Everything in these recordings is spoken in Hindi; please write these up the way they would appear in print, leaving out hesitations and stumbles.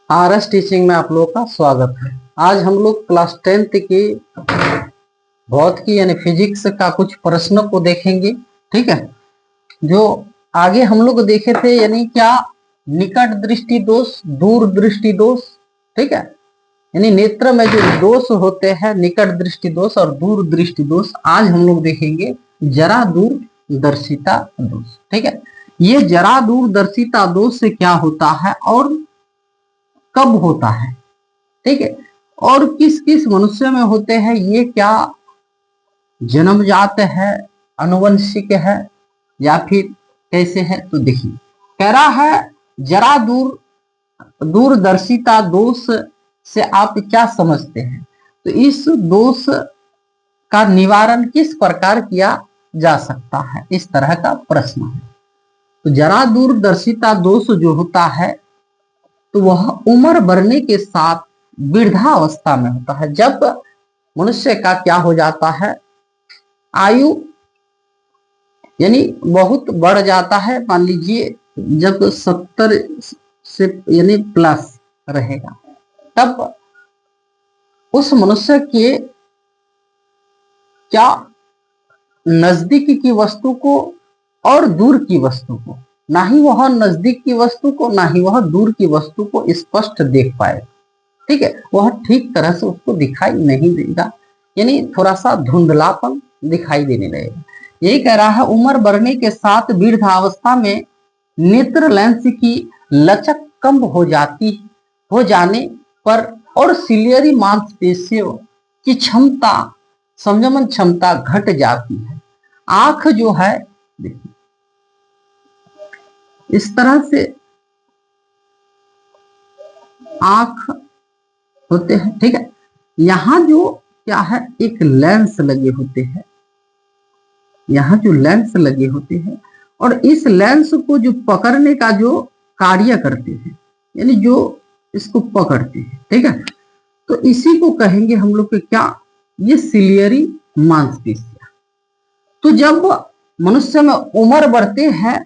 आरएस टीचिंग में आप लोगों का स्वागत है। आज हम लोग क्लास 10th की भौतिकी यानी फिजिक्स का कुछ प्रश्नों को देखेंगे। ठीक है, जो आगे हम लोग देखे थे यानी क्या निकट दृष्टि दोष, दूर दृष्टि दोष। ठीक है, यानी नेत्र में जो दोष होते हैं निकट दृष्टि दोष और दूर दृष्टि दोष। आज हम लोग देखेंगे जरा दूरदर्शिता दोष। ठीक है, ये जरा दूरदर्शिता दोष से क्या होता है और कब होता है, ठीक है, और किस किस मनुष्य में होते हैं, ये क्या जन्मजात है, अनुवंशिक है या फिर कैसे है। तो देखिए, कह रहा है जरा दूरदर्शिता दोष से आप क्या समझते हैं। तो इस दोष का निवारण किस प्रकार किया जा सकता है, इस तरह का प्रश्न है। तो जरा दूरदर्शिता दोष जो होता है तो वह उम्र बढ़ने के साथ वृद्धावस्था में होता है। जब मनुष्य का क्या हो जाता है, आयु यानी बहुत बढ़ जाता है, मान लीजिए जब 70 से यानी प्लस रहेगा, तब उस मनुष्य के क्या नजदीक की वस्तु को और दूर की वस्तु को, ना ही वह नजदीक की वस्तु को ना ही वह दूर की वस्तु को स्पष्ट देख पाएगा। ठीक है, वह ठीक तरह से उसको दिखाई नहीं देगा, यानी थोड़ा सा धुंधलापन दिखाई देने लगेगा। यही कह रहा है उम्र बढ़ने के साथ वृद्धावस्था में नेत्र लेंस की लचक कम हो जाने पर और सिलियरी मांसपेशियों की क्षमता, संयमन क्षमता घट जाती है। आंख जो है देखिए इस तरह से आंख होते हैं। ठीक है, यहां जो क्या है एक लेंस लगे होते हैं, यहां जो लेंस लगे होते हैं और इस लेंस को जो पकड़ने का जो कार्य करते हैं, यानी जो इसको पकड़ते हैं। ठीक है, तो इसी को कहेंगे हम लोग के क्या, ये सिलियरी मांसपेशियां। तो जब मनुष्य में उम्र बढ़ते हैं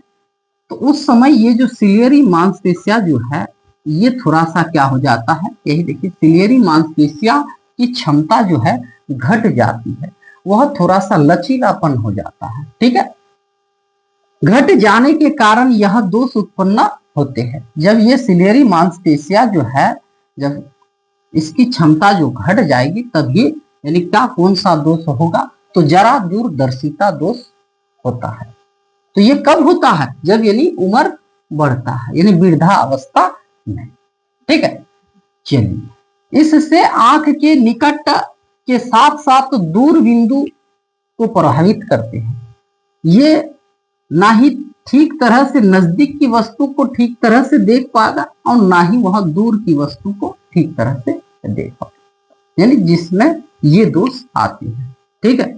तो उस समय ये जो सिलियरी मांसपेशियां जो है ये थोड़ा सा क्या हो जाता है, यही देखिए सिलियरी मांसपेशियां की क्षमता जो है घट जाती है, वह थोड़ा सा लचीलापन हो जाता है। ठीक है, घट जाने के कारण यह दोष उत्पन्न होते हैं। जब ये सिलियरी मांसपेशियां जो है, जब इसकी क्षमता जो घट जाएगी तब ये यानी क्या कौन सा दोष होगा, तो जरा दूरदर्शिता दोष होता है। तो ये कब होता है, जब यानी उम्र बढ़ता है, यानी वृद्धावस्था में। ठीक है, चलिए, इससे आंख के निकट के साथ साथ दूर बिंदु को प्रभावित करते हैं। ये ना ही ठीक तरह से नजदीक की वस्तु को ठीक तरह से देख पाएगा और ना ही वह दूर की वस्तु को ठीक तरह से देख पाएगा, यानी जिसमें ये दोष आते हैं। ठीक है,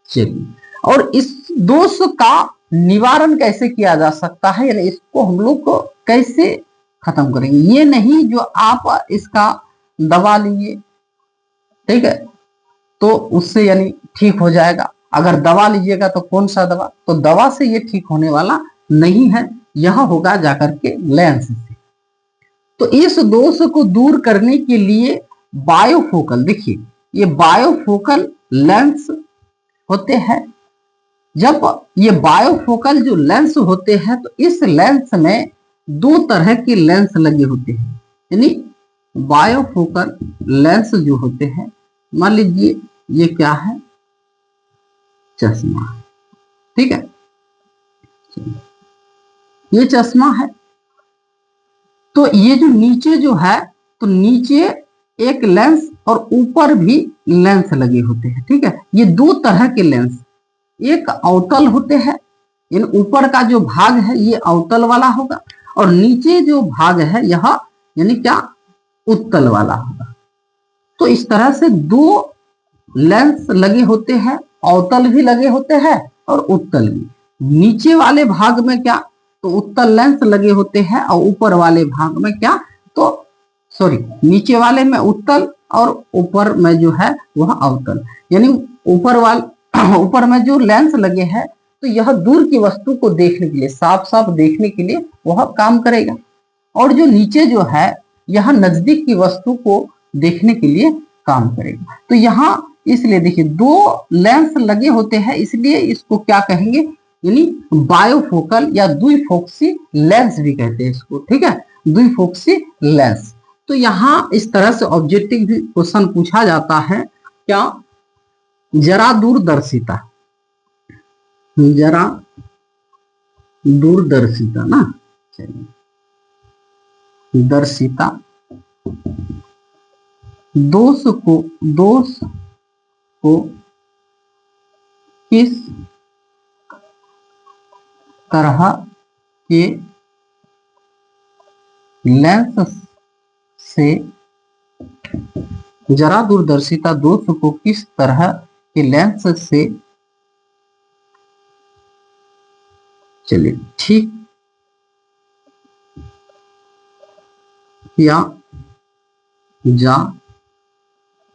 चलिए, और इस दोष का निवारण कैसे किया जा सकता है, यानी इसको हम लोग को कैसे खत्म करेंगे। ये नहीं जो आप इसका दवा लीजिए, ठीक है, तो उससे यानी ठीक हो जाएगा। अगर दवा लीजिएगा तो कौन सा दवा, तो दवा से ये ठीक होने वाला नहीं है, यह होगा जाकर के लेंस से। तो इस दोष को दूर करने के लिए बायोफोकल, देखिए ये बायोफोकल लेंस होते हैं। जब ये बायोफोकल जो लेंस होते हैं तो इस लेंस में दो तरह के लेंस लगे होते हैं, यानी बायोफोकल लेंस जो होते हैं, मान लीजिए ये क्या है, चश्मा। ठीक है, ये चश्मा है। तो ये जो नीचे जो है, तो नीचे एक लेंस और ऊपर भी लेंस लगे होते हैं। ठीक है, ये दो तरह के लेंस, एक अवतल होते हैं, यानी ऊपर का जो भाग है ये अवतल वाला होगा और नीचे जो भाग है यह यानी क्या उत्तल वाला होगा। तो इस तरह से दो लेंस लगे होते हैं, अवतल भी लगे होते हैं और उत्तल भी। नीचे वाले भाग में क्या, तो उत्तल लेंस लगे होते हैं और ऊपर वाले भाग में क्या, तो नीचे वाले में उत्तल और ऊपर में जो है वह अवतल, यानी ऊपर में जो लेंस लगे हैं तो यह दूर की वस्तु को देखने के लिए, साफ साफ देखने के लिए वह काम करेगा। और जो नीचे जो है यह नजदीक की वस्तु को देखने के लिए काम करेगा। तो यहाँ इसलिए देखिए दो लेंस लगे होते हैं, इसलिए इसको क्या कहेंगे, यानी बायोफोकल या द्विफोक्सी लेंस भी कहते हैं इसको, ठीक है, द्विफोक्सी लेंस। तो यहाँ इस तरह से ऑब्जेक्टिव क्वेश्चन पूछा जाता है, क्या, जरा दूरदर्शिता, जरा दूरदर्शिता ना, चलिए दर्शिता दोष को किस तरह के लेंस से, जरा दूरदर्शिता दोष को किस तरह के लेंस से, चलिए ठीक किया जा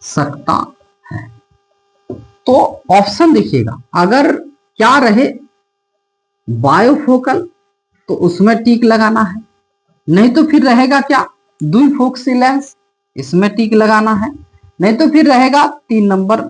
सकता है। तो ऑप्शन देखिएगा, अगर क्या रहे बायोफोकल तो उसमें टिक लगाना है, नहीं तो फिर रहेगा क्या द्विफोक्सी लेंस, इसमें टिक लगाना है, नहीं तो फिर रहेगा 3 नंबर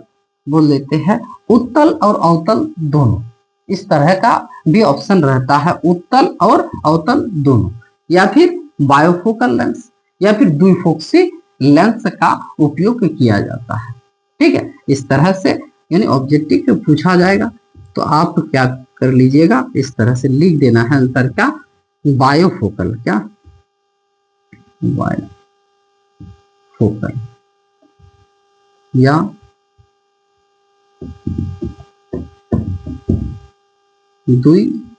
बोल देते हैं उत्तल और अवतल दोनों, इस तरह का भी ऑप्शन रहता है, उत्तल और अवतल दोनों, या फिर बायोफोकल लेंस या फिर द्विफोक्सी लेंस का उपयोग किया जाता है। ठीक है, इस तरह से यानी ऑब्जेक्टिव पूछा जाएगा तो आप क्या कर लीजिएगा, इस तरह से लिख देना है आंसर क्या, बायोफोकल, क्या बायोफोकल या द्विफोक्सी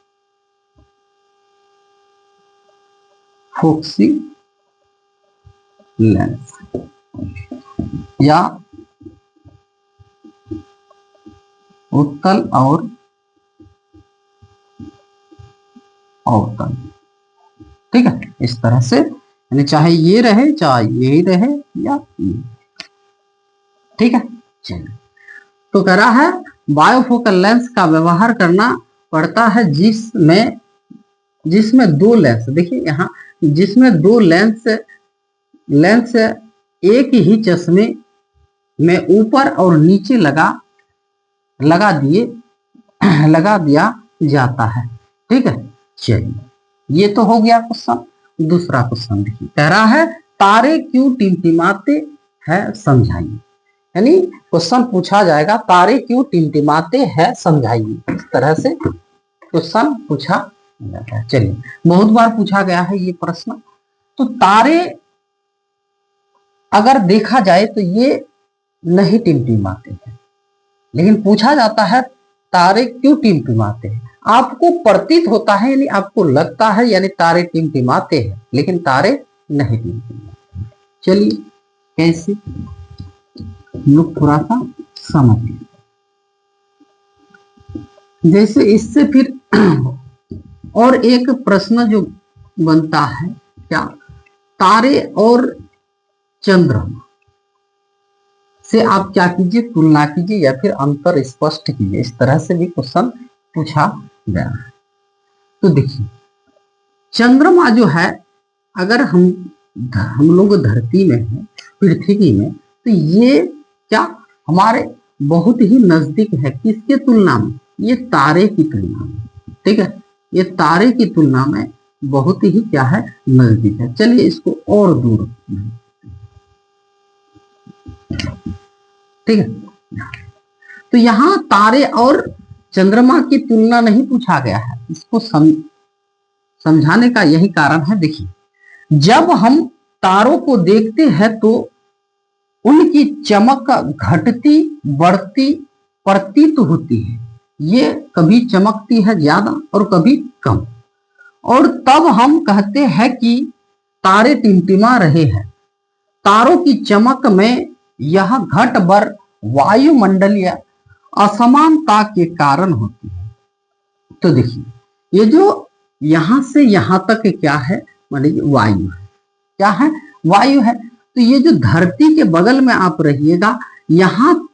लेंस या उत्तल और अवतल। ठीक है, इस तरह से यानी चाहे ये रहे चाहे यही रहे या ये। ठीक है, चलिए तो कह रहा है बायोफोकल लेंस का व्यवहार करना पड़ता है जिसमें दो लेंस, देखिए यहाँ जिसमें दो लेंस एक ही चश्मे में ऊपर और नीचे लगा दिया जाता है। ठीक है, चलिए ये तो हो गया क्वेश्चन। दूसरा क्वेश्चन देखिए, कह रहा है तारे क्यों टिमटिमाते हैं समझाइए, यानी क्वेश्चन पूछा जाएगा तारे क्यों टिमटिमाते हैं समझाइए, इस तरह से क्वेश्चन पूछा जाता है। चलिए बहुत बार पूछा गया है ये प्रश्न। तो तारे अगर देखा जाए तो ये नहीं टिमटिमाते हैं, लेकिन पूछा जाता है तारे क्यों टिमटिमाते हैं। आपको प्रतीत होता है यानी आपको लगता है यानी तारे टिमटिमाते हैं, लेकिन तारे नहीं टिमटिमाते। चलिए कैसे, लोग थोड़ा सा समझ लीजिए। जैसे इससे फिर और एक प्रश्न जो बनता है, क्या तारे और चंद्रमा से आप क्या कीजिए, तुलना कीजिए या फिर अंतर स्पष्ट कीजिए, इस तरह से भी क्वेश्चन पूछा गया है। तो देखिए चंद्रमा जो है, अगर हम लोग धरती में हैं, पृथ्वी में, तो ये क्या हमारे बहुत ही नजदीक है, किसके तुलना में, ये तारे की तुलना में। ठीक है, ये तारे की तुलना में बहुत ही क्या है, नजदीक है। चलिए इसको और दूर, ठीक है, तो यहां तारे और चंद्रमा की तुलना नहीं पूछा गया है, इसको समझाने का यही कारण है। देखिए जब हम तारों को देखते हैं तो उनकी चमक घटती बढ़ती प्रतीत होती है, ये कभी चमकती है ज्यादा और कभी कम, और तब हम कहते हैं कि तारे टिमटिमा रहे हैं। तारों की चमक में यह घट बढ़ वायुमंडलीय असमानता के कारण होती है। तो देखिए ये जो यहां से यहां तक क्या है, मान लीजिए वायु है, क्या है, वायु है। तो ये जो धरती के बगल में आप रहिएगा, यहाँ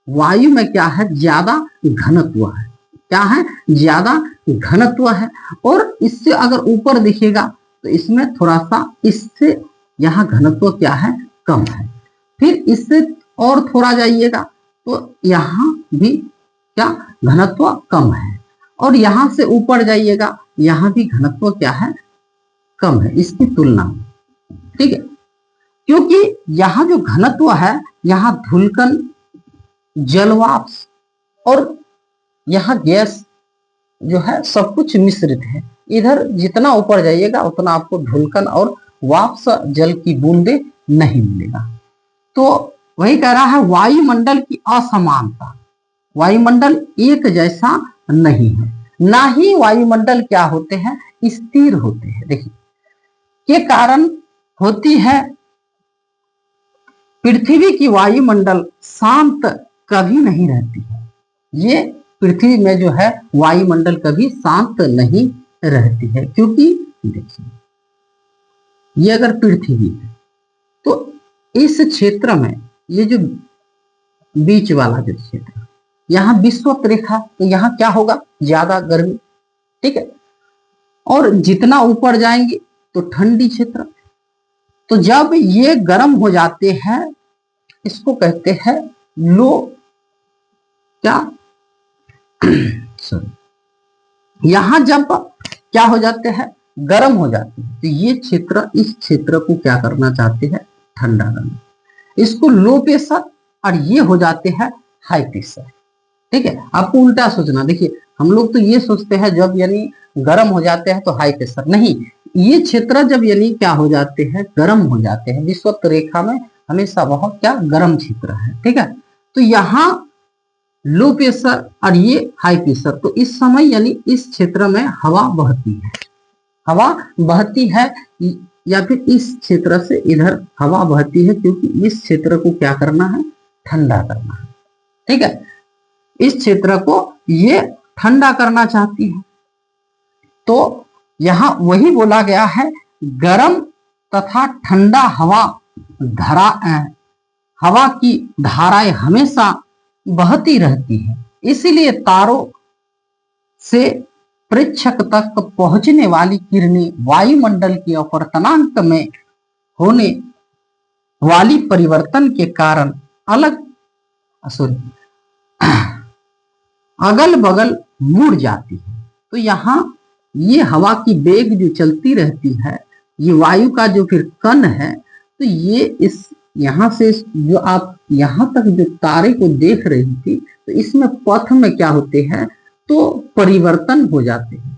वायु में क्या है, ज्यादा घनत्व है, क्या है, ज्यादा घनत्व है। और इससे अगर ऊपर देखिएगा तो इसमें थोड़ा सा इससे यहाँ घनत्व क्या है, कम है। फिर इससे और थोड़ा जाइएगा तो यहाँ भी क्या घनत्व कम है, और यहां से ऊपर जाइएगा यहाँ भी घनत्व क्या है, कम है इसकी तुलना में। ठीक है, क्योंकि यहाँ जो घनत्व है, यहाँ धूलकण, जलवाष्प और यहाँ गैस जो है सब कुछ मिश्रित है। इधर जितना ऊपर जाइएगा उतना आपको धूलकण और वाष्प जल की बूंदे नहीं मिलेगा। तो वही कह रहा है वायुमंडल की असमानता, वायुमंडल एक जैसा नहीं है, ना ही वायुमंडल क्या होते हैं, स्थिर होते हैं। देखिए के कारण होती है, पृथ्वी की वायुमंडल शांत कभी नहीं रहती है। ये पृथ्वी में जो है वायुमंडल कभी शांत नहीं रहती है, क्योंकि देखिए ये अगर पृथ्वी है तो इस क्षेत्र में ये जो बीच वाला जो क्षेत्र, यहाँ विषुवत रेखा, तो यहाँ क्या होगा, ज्यादा गर्मी। ठीक है, और जितना ऊपर जाएंगे तो ठंडी क्षेत्र। तो जब ये गर्म हो जाते हैं, इसको कहते हैं लो क्या सॉरी, यहां जब क्या हो जाते हैं, गर्म हो जाते हैं, तो ये क्षेत्र इस क्षेत्र को क्या करना चाहते हैं, ठंडा करना। इसको लो प्रेशर, और ये हो जाते हैं हाई प्रेशर। ठीक है, आपको उल्टा सोचना। देखिए हम लोग तो ये सोचते हैं जब यानी गर्म हो जाते हैं तो हाई प्रेशर, नहीं, ये क्षेत्र जब यानी क्या हो जाते हैं, गर्म हो जाते हैं, विषुवत रेखा में हमेशा वह क्या गर्म क्षेत्र है। ठीक है, तो यहाँ लो प्रेशर और ये हाई प्रेशर, तो इस समय यानी इस क्षेत्र में हवा बहती है, हवा बहती है, या फिर इस क्षेत्र से इधर हवा बहती है, क्योंकि इस क्षेत्र को क्या करना है, ठंडा करना है। ठीक है, इस क्षेत्र को ये ठंडा करना चाहती है। तो यहां वही बोला गया है, गर्म तथा ठंडा हवा की धाराएं हमेशा बहती रहती है। इसीलिए तारों से पृच्छक तक पहुंचने वाली किरणें वायुमंडल के अपवर्तनांक में होने वाली परिवर्तन के कारण अगल बगल मुड़ जाती है। तो यहाँ ये हवा की बेग जो चलती रहती है, ये वायु का जो फिर कण है, तो ये इस यहाँ से जो आप यहाँ तक जो तारे को देख रही थी, तो इसमें पथ में क्या होते हैं, तो परिवर्तन हो जाते हैं।